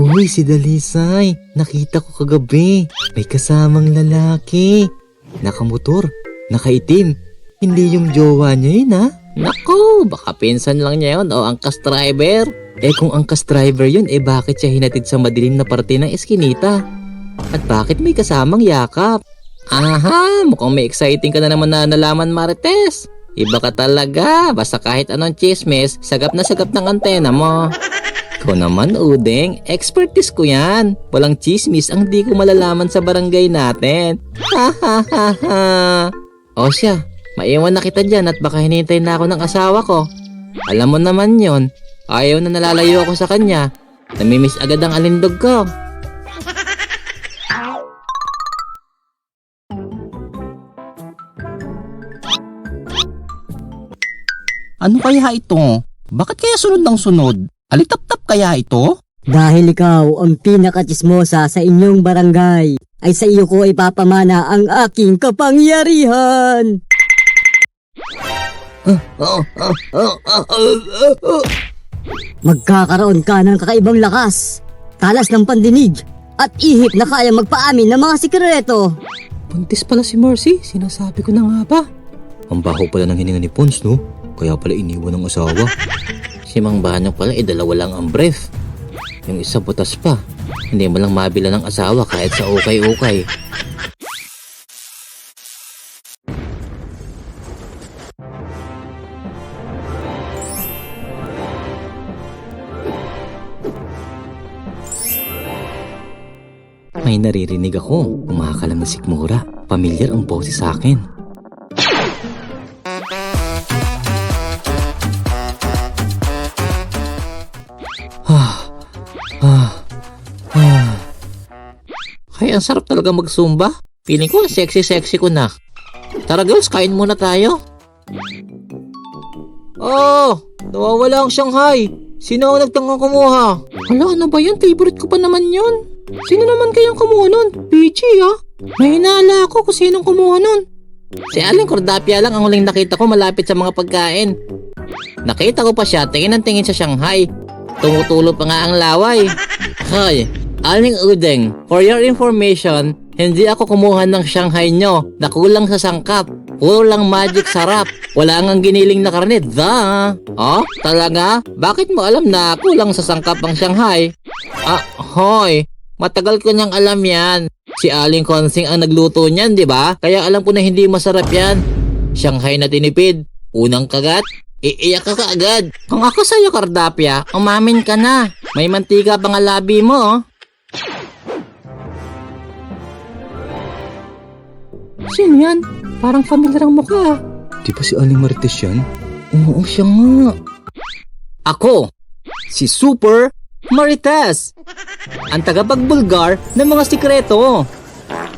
Uy, si Dalisay. Nakita ko kagabi. May kasamang lalaki. Nakamotor, nakaitim. Hindi yung jowa niya yun, ha? Naku, baka pinsan lang niya yun o angkas driver. Eh kung angkas driver yun, bakit siya hinatid sa madilim na parte ng eskinita? At bakit may kasamang yakap? Aha, mukhang may exciting ka na naman na nalaman, Marites. Iba ka talaga, basta kahit anong chismis, sagap na sagap ng antena mo. Ikaw naman, Udeng, expertise ko yan. Walang chismis ang di ko malalaman sa barangay natin. Ha ha ha ha. O siya, maiwan na kita dyan at baka hinintay na ako ng asawa ko. Alam mo naman yon, ayaw na nalalayo ako sa kanya. Namimiss agad ang alindog ko. Ano kaya ito? Bakit kaya sunod ng sunod? Alitap-tap kaya ito? Dahil ikaw ang pinakatsismosa sa inyong barangay, ay sa iyo ko ipapamana ang aking kapangyarihan. Magkakaroon ka ng kakaibang lakas, talas ng pandinig, at ihip na kaya magpaamin ng mga sikreto. Buntis pala si Mercy, sinasabi ko na nga ba? Ang baho pala ng hininga ni Pons, no? Kaya pala iniwan ng asawa. Si Mang Banyok pala, dalawa lang ang breath. Yung isa butas pa. Hindi mo lang mabila ng asawa kahit sa ukay-ukay. May naririnig ako. Kumakalam na sikmura. Pamilyar ang boses sa akin. Kaya ang sarap talaga magsumba. Feeling ko sexy ko na. Tara girls, kain muna tayo. Oh, nawawala ang Shanghai. Sino ang nagtangkang kumuha? Hala, ano ba yan? Favorite ko pa naman yun. Sino naman kayang kumuha nun? Peachy ah. May hinala ako kung sinong kumuha nun. Si Aling Cordapia lang ang huling nakita ko malapit sa mga pagkain. Nakita ko pa siya, tingin ng tingin sa Shanghai. Tumutulo pa nga ang laway. Hoy, Aling Udeng, for your information, hindi ako kumuha ng Shanghai nyo na kulang sa sangkap. Puro lang magic sarap. Wala ngang giniling na karne, Oh, talaga? Bakit mo alam na kulang sa sangkap ang Shanghai? Ah, hoy, matagal ko niyang alam yan. Si Aling Konsing ang nagluto niyan, di ba? Kaya alam ko na hindi masarap yan. Shanghai na tinipid. Unang kagat, iiyak ka kaagad. Kung ako sa'yo, Cordapia, umamin ka na. May mantika pang labi mo, oh. Sino yan? Parang familiar ang mukha. Di ba si Aling Marites yan? Oo, siya nga. Ako, si Super Marites, ang tagapagbulgar ng mga sikreto.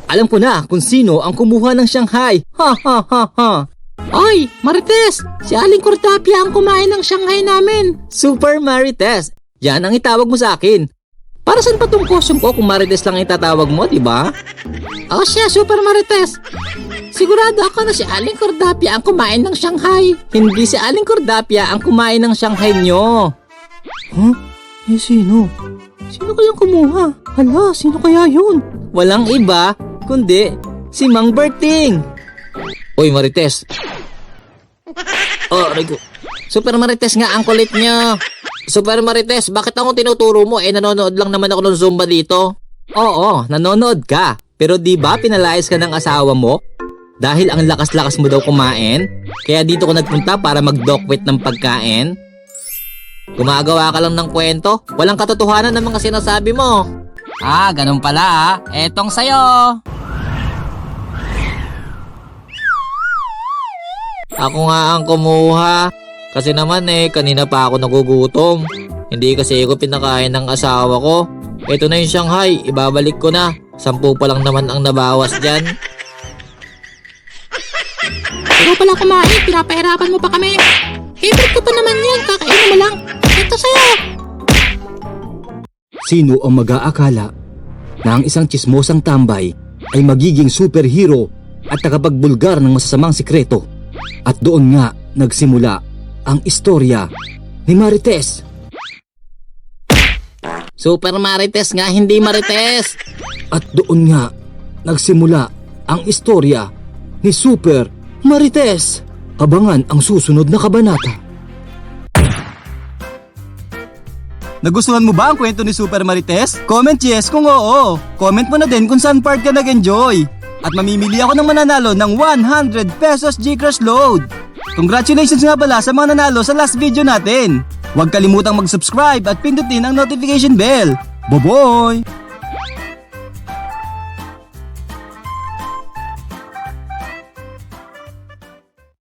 Alam ko na kung sino ang kumuha ng Shanghai. Ha ha ha ha. Oy, Marites, si Aling Cordapia ang kumain ng Shanghai namin. Super Marites, yan ang itawag mo sa akin. Para saan pa tong costume ko kung Marites lang ang itatawag mo, di ba? Oh siya, Super Marites. Sigurado ako na si Aling Cordapia ang kumain ng Shanghai. Hindi si Aling Cordapia ang kumain ng Shanghai nyo. Huh? Sino? Sino kayang kumuha? Hala, sino kaya yun? Walang iba, kundi si Mang Berting. Oy, Marites. Oh, Rico. Super Marites nga ang kulit nyo. Super Marites, bakit ako tinuturo mo? Nanonood lang naman ako ng Zumba dito. Oo, nanonood ka. Pero di ba pinalayas ka ng asawa mo? Dahil ang lakas-lakas mo daw kumain? Kaya dito ko nagpunta para mag-dokwit ng pagkain? Gumagawa ka lang ng kwento? Walang katotohanan ng mga sinasabi mo. Ah, ganun pala ah. Etong sayo. Ako nga ang kumuha. Kasi naman kanina pa ako nagugutom. Hindi kasi ako pinakain ng asawa ko. Ito na yung Shanghai, ibabalik ko na. 10 pa lang naman ang nabawas dyan. Ikaw pala kumain, pinapahirapan mo pa kami. Favorite ko pa naman yan, kakainin mo lang. Ito sa'yo. Sino ang mag-aakala na ang isang tsismosang tambay ay magiging superhero at tagapagbulgar ng masasamang sikreto? At doon nga nagsimula ang istorya ni Marites. Super Marites nga, hindi Marites. At doon nga, nagsimula ang istorya ni Super Marites. Abangan ang susunod na kabanata. Nagustuhan mo ba ang kwento ni Super Marites? Comment yes kung oo. Comment mo na din kung saan part ka nag-enjoy. At mamimili ako ng mananalo ng 100 pesos GCrush load. Congratulations nga pala sa mga nanalo sa last video natin. Huwag kalimutang mag-subscribe at pindutin ang notification bell. Bye-bye!